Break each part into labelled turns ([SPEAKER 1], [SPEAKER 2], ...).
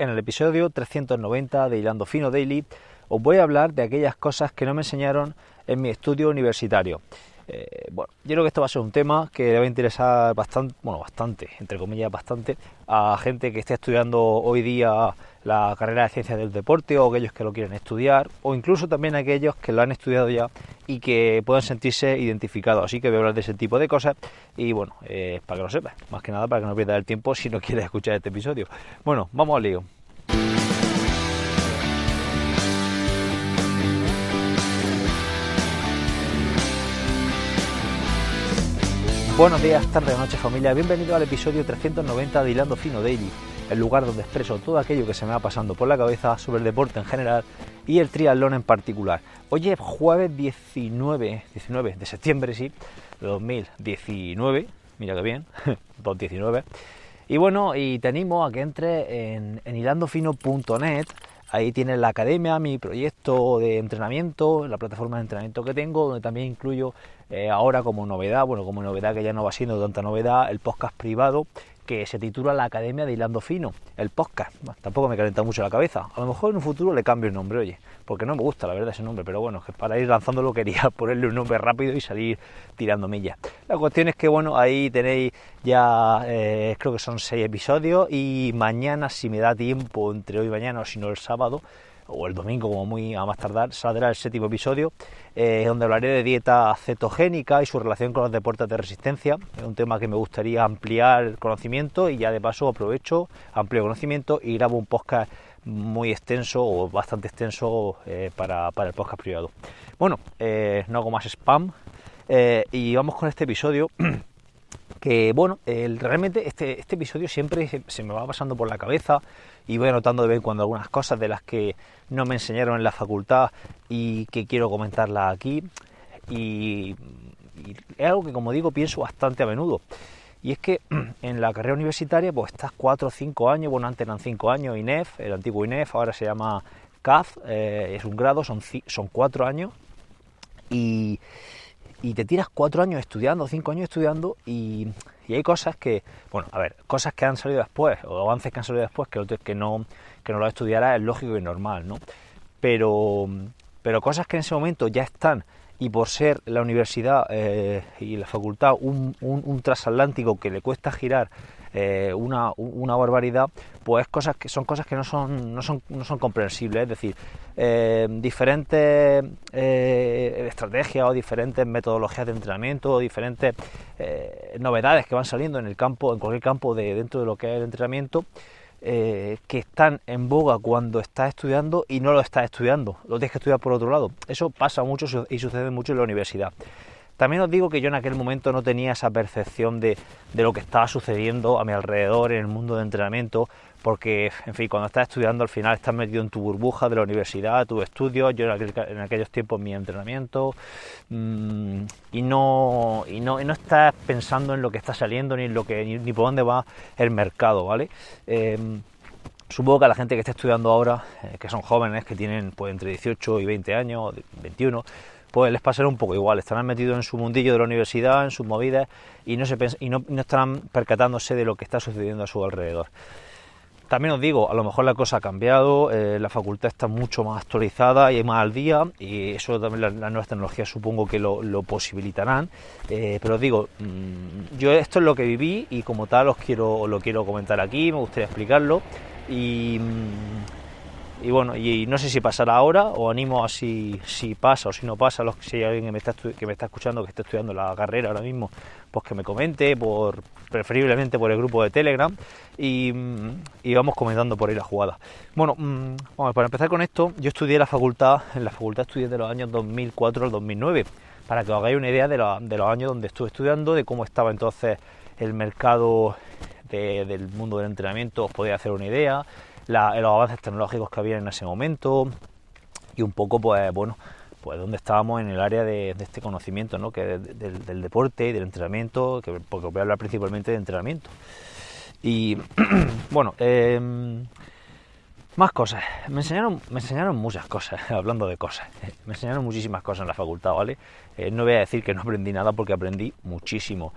[SPEAKER 1] en el episodio 390 de Hilando Fino Daily os voy a hablar de aquellas cosas que no me enseñaron en mi estudio universitario. Yo creo que esto va a ser un tema que debe interesar bastante, entre comillas bastante, a gente que esté estudiando hoy día la carrera de Ciencias del Deporte o aquellos que lo quieren estudiar o incluso también a aquellos que lo han estudiado ya y que puedan sentirse identificados. Así que voy a hablar de ese tipo de cosas y para que lo sepas, más que nada para que no pierdas el tiempo si no quieres escuchar este episodio. Bueno, vamos al lío. Buenos días, tardes, noches familia, bienvenido al episodio 390 de Hilando Fino Daily, el lugar donde expreso todo aquello que se me va pasando por la cabeza sobre el deporte en general y el triatlón en particular. Hoy es jueves 19 de septiembre, de 2019, mira que bien, 2019, y te animo a que entres en hilandofino.net. Ahí tienes la academia, mi proyecto de entrenamiento, la plataforma de entrenamiento que tengo, donde también incluyo ahora como novedad que ya no va siendo tanta novedad, el podcast privado que se titula La Academia de Hilando Fino. El podcast, tampoco me calienta mucho la cabeza. A lo mejor en un futuro le cambio el nombre, porque no me gusta la verdad ese nombre, pero bueno, que para ir lanzándolo quería ponerle un nombre rápido y salir tirando millas. La cuestión es que ahí tenéis ya, creo que son 6 episodios y mañana, si me da tiempo, entre hoy y mañana, o si no el sábado, o el domingo como muy a más tardar, saldrá el 7º episodio, donde hablaré de dieta cetogénica y su relación con los deportes de resistencia. Es un tema que me gustaría ampliar el conocimiento y ya de paso aprovecho, amplio conocimiento y grabo un podcast muy extenso o bastante extenso para el podcast privado. No hago más spam y vamos con este episodio. Que realmente este episodio siempre se me va pasando por la cabeza y voy anotando de vez en cuando algunas cosas de las que no me enseñaron en la facultad y que quiero comentarlas aquí y es algo que, como digo, pienso bastante a menudo. Y es que en la carrera universitaria pues estás 4 o 5 años, antes eran 5 años, INEF, el antiguo INEF, ahora se llama CAF, es un grado, son 4 años y te tiras 4 años estudiando, 5 años estudiando y hay cosas que, cosas que han salido después o avances que han salido después que no lo estudiarás, es lógico y normal, ¿no? Pero cosas que en ese momento ya están y por ser la universidad y la facultad un transatlántico que le cuesta girar una barbaridad, pues son cosas que no son comprensibles, es decir, diferentes estrategias o diferentes metodologías de entrenamiento o diferentes novedades que van saliendo en cualquier campo dentro de lo que es el entrenamiento, que están en boga cuando estás estudiando y no lo estás estudiando, lo tienes que estudiar por otro lado. Eso pasa mucho y sucede mucho en la universidad. También os digo que yo en aquel momento no tenía esa percepción de lo que estaba sucediendo a mi alrededor en el mundo de entrenamiento, porque, en fin, cuando estás estudiando al final estás metido en tu burbuja de la universidad, tus estudios, yo en aquellos tiempos mi entrenamiento, y no estás pensando en lo que está saliendo ni por dónde va el mercado, ¿vale? Supongo que a la gente que está estudiando ahora, que son jóvenes, que tienen pues entre 18 y 20 años, 21, pues les pasará un poco igual, estarán metidos en su mundillo de la universidad, en sus movidas, y no estarán percatándose de lo que está sucediendo a su alrededor. También os digo, a lo mejor la cosa ha cambiado, la facultad está mucho más actualizada y más al día, y eso también las nuevas tecnologías supongo que lo posibilitarán, pero os digo, yo esto es lo que viví y como tal lo quiero comentar aquí, me gustaría explicarlo, y no sé si pasará ahora o animo a si pasa o si no pasa, si hay alguien que me está escuchando que está estudiando la carrera ahora mismo, pues que me comente, preferiblemente por el grupo de Telegram y vamos comentando por ahí la jugada. Para empezar con esto, yo estudié en la facultad estudié de los años 2004 al 2009, para que os hagáis una idea de los años donde estuve estudiando, de cómo estaba entonces el mercado del mundo del entrenamiento, os podéis hacer una idea, los avances tecnológicos que había en ese momento y un poco pues dónde estábamos en el área de este conocimiento, ¿no? Que del deporte y del entrenamiento, porque os voy a hablar principalmente de entrenamiento. Y más cosas, me enseñaron muchas cosas, hablando de cosas, me enseñaron muchísimas cosas en la facultad, ¿vale? No voy a decir que no aprendí nada porque aprendí muchísimo.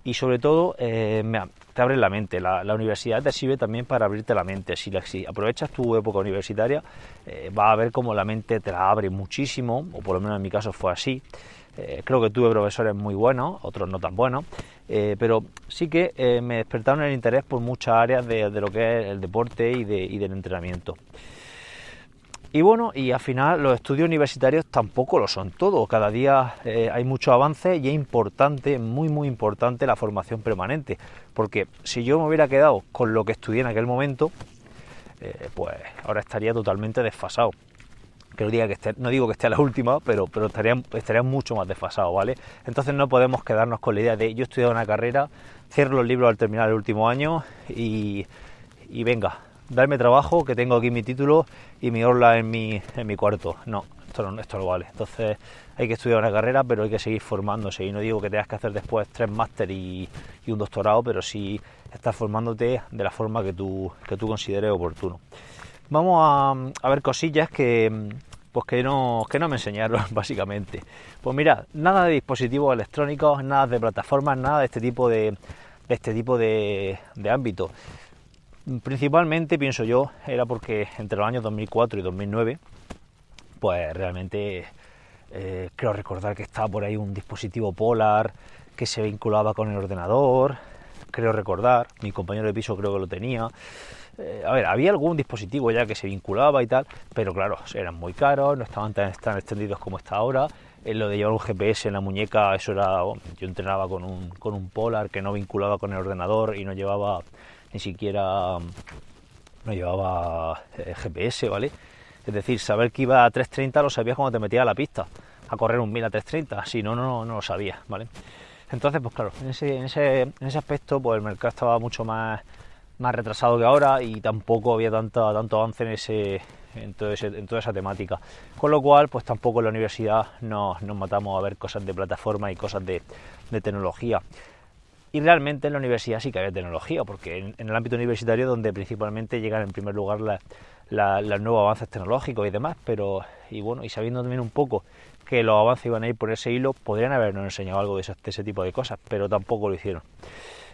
[SPEAKER 1] y sobre todo te abre la mente. La universidad te sirve también para abrirte la mente. Si aprovechas tu época universitaria, vas a ver cómo la mente te la abre muchísimo, o por lo menos en mi caso fue así. Creo que tuve profesores muy buenos, otros no tan buenos, pero sí que me despertaron el interés por muchas áreas de lo que es el deporte y del entrenamiento. Y bueno, y al final los estudios universitarios tampoco lo son todo. Cada día hay mucho avance y es importante, muy importante, la formación permanente. Porque si yo me hubiera quedado con lo que estudié en aquel momento, pues ahora estaría totalmente desfasado. Que no digo que esté a la última, pero estaría mucho más desfasado, ¿vale? Entonces no podemos quedarnos con la idea de yo he estudiado una carrera, cierro los libros al terminar el último año y venga, darme trabajo, que tengo aquí mi título y mi orla en mi cuarto. No, esto no vale. Entonces hay que estudiar una carrera, pero hay que seguir formándose. Y no digo que tengas que hacer después 3 máster y un doctorado, pero sí estar formándote de la forma que tú consideres oportuno. Vamos a ver cosillas que no me enseñaron, básicamente. Pues mira, nada de dispositivos electrónicos, nada de plataformas, nada de este tipo de ámbito. Principalmente, pienso yo, era porque entre los años 2004 y 2009, pues realmente creo recordar que estaba por ahí un dispositivo Polar que se vinculaba con el ordenador, creo recordar, mi compañero de piso creo que lo tenía. Había algún dispositivo ya que se vinculaba y tal, pero claro, eran muy caros, no estaban tan extendidos como está ahora. Lo de llevar un GPS en la muñeca, eso era... yo entrenaba con un Polar que no vinculaba con el ordenador y no llevaba ni siquiera... no llevaba GPS, ¿vale? Es decir, saber que iba a 3.30 lo sabías cuando te metías a la pista, a correr un 1000 a 3.30, si no, no lo sabías, ¿vale? Entonces, pues claro, en ese aspecto, pues el mercado estaba mucho más retrasado que ahora y tampoco había tanto avance en toda esa temática, con lo cual pues tampoco en la universidad nos matamos a ver cosas de plataforma y cosas de tecnología. Y realmente en la universidad sí que había tecnología, porque en el ámbito universitario donde principalmente llegan en primer lugar los nuevos avances tecnológicos y demás, y sabiendo también un poco que los avances iban a ir por ese hilo, podrían habernos enseñado algo de ese tipo de cosas, pero tampoco lo hicieron.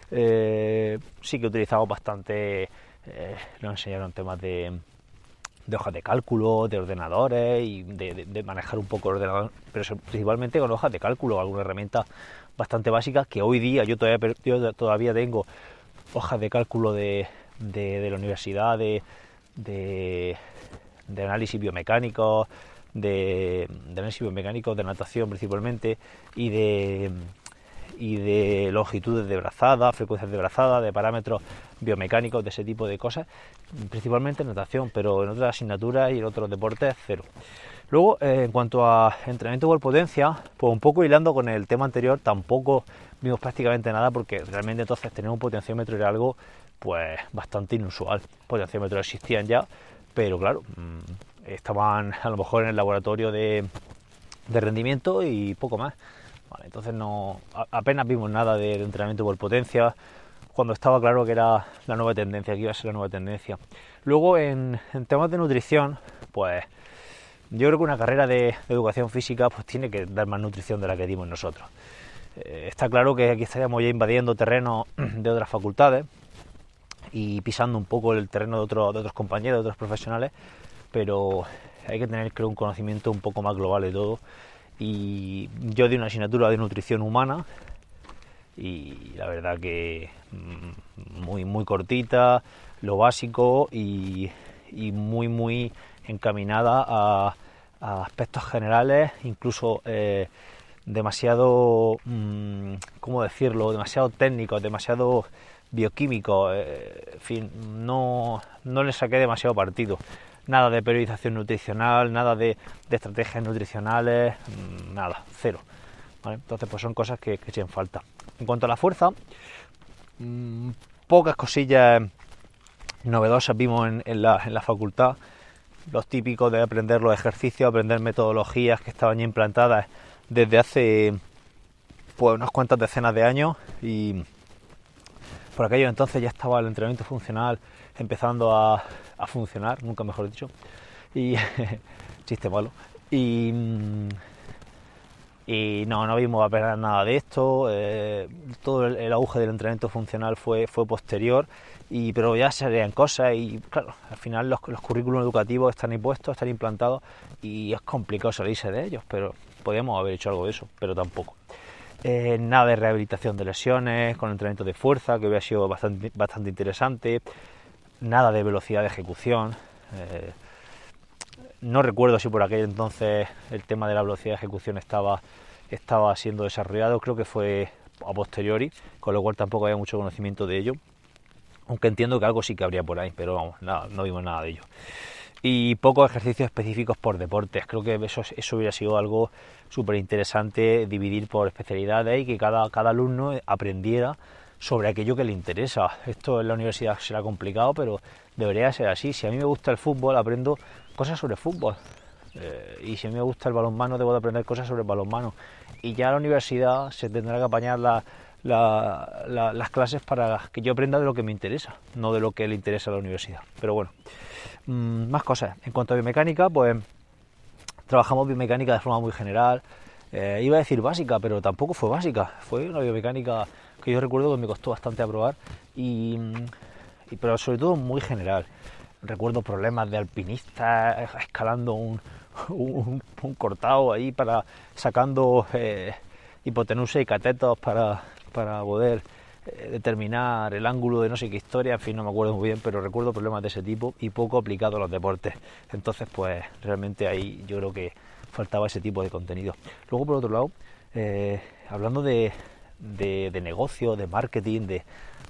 [SPEAKER 1] Sí que utilizamos bastante, nos enseñaron temas de hojas de cálculo, de ordenadores y de manejar un poco el ordenador, pero principalmente con hojas de cálculo, algunas herramientas bastante básicas que hoy día yo todavía tengo hojas de cálculo de la universidad, de análisis biomecánico, de natación principalmente, y de longitudes de brazada, frecuencias de brazada, de parámetros biomecánicos, de ese tipo de cosas, principalmente en natación, pero en otras asignaturas y en otros deportes cero. Luego, en cuanto a entrenamiento por potencia, pues un poco hilando con el tema anterior, tampoco vimos prácticamente nada, porque realmente entonces tener un potenciómetro era algo pues bastante inusual. Potenciómetros existían ya, pero claro, estaban a lo mejor en el laboratorio de rendimiento y poco más. Vale, entonces apenas vimos nada de entrenamiento por potencia, cuando estaba claro que era la nueva tendencia, que iba a ser la nueva tendencia. Luego en temas de nutrición, pues yo creo que una carrera de educación física pues tiene que dar más nutrición de la que dimos nosotros. Está claro que aquí estaríamos ya invadiendo terreno de otras facultades y pisando un poco el terreno de otros compañeros, de otros profesionales, pero hay que tener, creo, un conocimiento un poco más global de todo. Y yo di una asignatura de nutrición humana y la verdad que muy cortita, lo básico y muy encaminada a aspectos generales, incluso demasiado, ¿cómo decirlo?, demasiado técnicos, demasiado bioquímicos, en fin, no le saqué demasiado partido. Nada de periodización nutricional, nada de estrategias nutricionales, nada, cero. ¿Vale? Entonces pues son cosas que echen falta. En cuanto a la fuerza, pocas cosillas novedosas vimos en la facultad. Los típicos de aprender los ejercicios, aprender metodologías que estaban ya implantadas desde hace pues unas cuantas decenas de años, y por aquello entonces ya estaba el entrenamiento funcional empezando a funcionar, nunca mejor dicho, y chiste malo, y y no vimos apenas nada de esto. Todo el auge del entrenamiento funcional fue posterior, pero ya se harían cosas y claro, al final los currículos educativos están impuestos, están implantados y es complicado salirse de ellos, pero podíamos haber hecho algo de eso, pero tampoco. Nada de rehabilitación de lesiones con entrenamiento de fuerza, que hubiera sido bastante interesante. Nada de velocidad de ejecución. No recuerdo si por aquel entonces el tema de la velocidad de ejecución estaba siendo desarrollado, creo que fue a posteriori, con lo cual tampoco había mucho conocimiento de ello, aunque entiendo que algo sí que habría por ahí, pero vamos, nada, no vimos nada de ello. Y pocos ejercicios específicos por deportes. Creo que eso hubiera sido algo súper interesante, dividir por especialidades y que cada alumno aprendiera sobre aquello que le interesa. Esto en la universidad será complicado, pero debería ser así. Si a mí me gusta el fútbol, aprendo cosas sobre fútbol. Y si a mí me gusta el balonmano, debo de aprender cosas sobre balonmano. Y ya en la universidad se tendrá que apañar las clases para que yo aprenda de lo que me interesa, no de lo que le interesa a la universidad. Pero bueno, más cosas. En cuanto a biomecánica, pues trabajamos biomecánica de forma muy general. Iba a decir básica, pero tampoco fue básica. Fue una biomecánica que yo recuerdo que me costó bastante aprobar, pero sobre todo muy general. Recuerdo problemas de alpinistas escalando un cortado ahí sacando hipotenusa y catetos para poder determinar el ángulo de no sé qué historia, en fin, no me acuerdo muy bien, pero recuerdo problemas de ese tipo y poco aplicado a los deportes. Entonces, pues realmente ahí yo creo que faltaba ese tipo de contenido. Luego, por otro lado, hablando de negocio, de marketing, de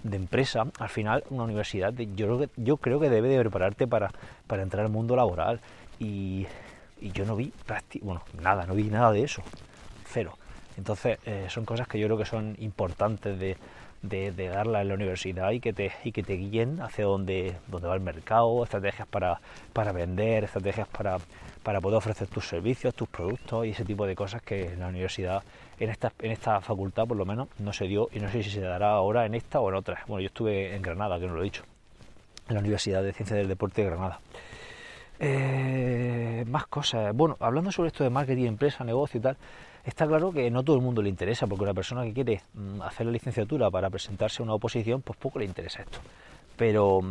[SPEAKER 1] empresa, al final una universidad yo creo que debe de prepararte para entrar al mundo laboral y yo no vi no vi nada de eso, cero. Entonces son cosas que yo creo que son importantes de darla en la universidad y que te guíen hacia dónde va el mercado, estrategias para vender, estrategias para poder ofrecer tus servicios, tus productos y ese tipo de cosas que en la universidad, en esta facultad por lo menos, no se dio y no sé si se dará ahora en esta o en otras. Bueno, yo estuve en Granada, que no lo he dicho, en la Universidad de Ciencias del Deporte de Granada. Más cosas. Bueno, hablando sobre esto de marketing, empresa, negocio y tal, está claro que no todo el mundo le interesa, porque una persona que quiere hacer la licenciatura para presentarse a una oposición, pues poco le interesa esto. Pero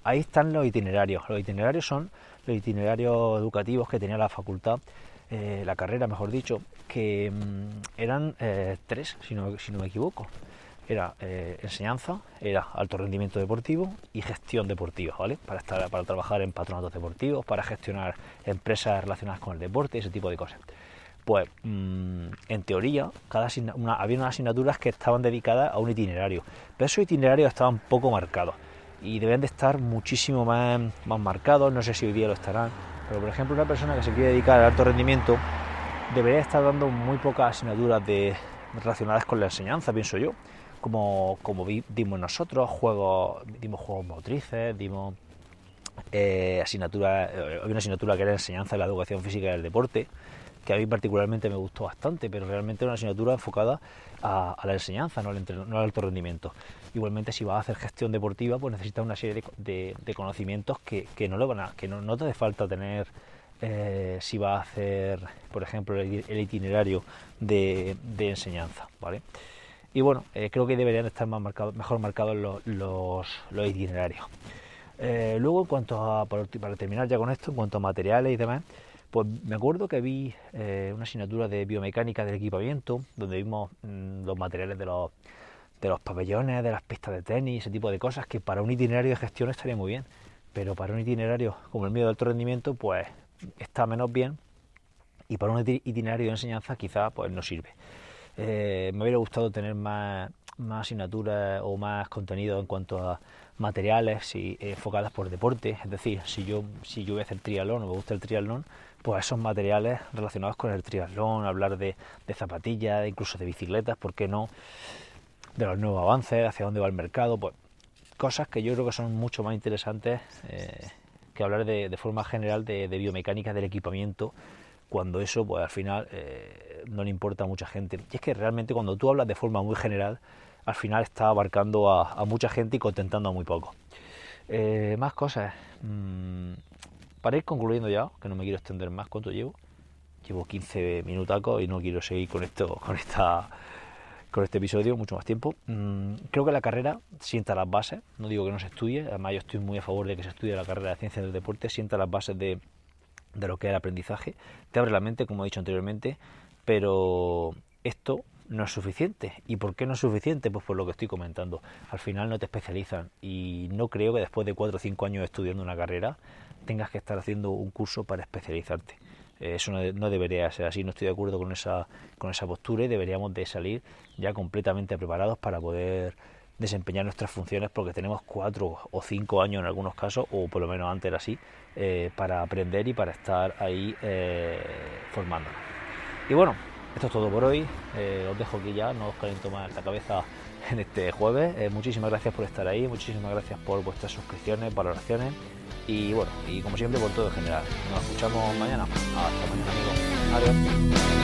[SPEAKER 1] ahí están los itinerarios. Los itinerarios son los itinerarios educativos que tenía la facultad, la carrera, mejor dicho, que eran 3, si no me equivoco. Era enseñanza, era alto rendimiento deportivo y gestión deportiva, ¿vale? Para trabajar en patronatos deportivos, para gestionar empresas relacionadas con el deporte, ese tipo de cosas. Pues en teoría había unas asignaturas que estaban dedicadas a un itinerario, pero esos itinerarios estaban poco marcados y deben de estar muchísimo más marcados. No sé si hoy día lo estarán, pero por ejemplo una persona que se quiere dedicar al alto rendimiento debería estar dando muy pocas asignaturas relacionadas con la enseñanza, pienso yo, como dimos nosotros, dimos juegos motrices, dimos había una asignatura que era enseñanza de la educación física y del deporte, que a mí particularmente me gustó bastante, pero realmente era una asignatura enfocada a la enseñanza, no al alto rendimiento. Igualmente, si vas a hacer gestión deportiva, pues necesitas una serie de conocimientos que no te hace falta tener si vas a hacer, por ejemplo, el itinerario de enseñanza, ¿vale? Y bueno, creo que deberían estar mejor marcados los itinerarios. Luego, en cuanto para terminar ya con esto, en cuanto a materiales y demás, pues me acuerdo que vi una asignatura de biomecánica del equipamiento, donde vimos los materiales de los pabellones, de las pistas de tenis, ese tipo de cosas, que para un itinerario de gestión estaría muy bien, pero para un itinerario como el mío de alto rendimiento, pues está menos bien, y para un itinerario de enseñanza quizá pues no sirve. Me hubiera gustado tener más asignaturas o más contenido en cuanto a materiales enfocadas por deporte, es decir, si yo voy a hacer triatlón o me gusta el triatlón, pues esos materiales relacionados con el triatlón, hablar de zapatillas, incluso de bicicletas, ¿por qué no?, de los nuevos avances, hacia dónde va el mercado, pues cosas que yo creo que son mucho más interesantes que hablar de forma general de biomecánica del equipamiento, cuando eso pues al final no le importa a mucha gente. Y es que realmente cuando tú hablas de forma muy general, al final está abarcando a mucha gente y contentando a muy poco. Más cosas. Para ir concluyendo ya, que no me quiero extender más, ¿cuánto llevo? llevo 15 minutacos y no quiero seguir con este episodio mucho más tiempo. Creo que la carrera sienta las bases, no digo que no se estudie, además yo estoy muy a favor de que se estudie la carrera de Ciencias del Deporte, sienta las bases de lo que es el aprendizaje, te abre la mente, como he dicho anteriormente, pero esto no es suficiente. ¿Y por qué no es suficiente? Pues por lo que estoy comentando. Al final no te especializan y no creo que después de 4 o 5 años estudiando una carrera tengas que estar haciendo un curso para especializarte. Eso no debería ser así, no estoy de acuerdo con esa postura y deberíamos de salir ya completamente preparados para poder desempeñar nuestras funciones, porque tenemos 4 o 5 años en algunos casos, o por lo menos antes era así, para aprender y para estar ahí formándonos. Y bueno, esto es todo por hoy. Os dejo aquí ya, no os caliento más la cabeza en este jueves. Muchísimas gracias por estar ahí, muchísimas gracias por vuestras suscripciones, valoraciones y bueno, y como siempre por todo en general. Nos escuchamos mañana. Hasta mañana, amigos. Adiós.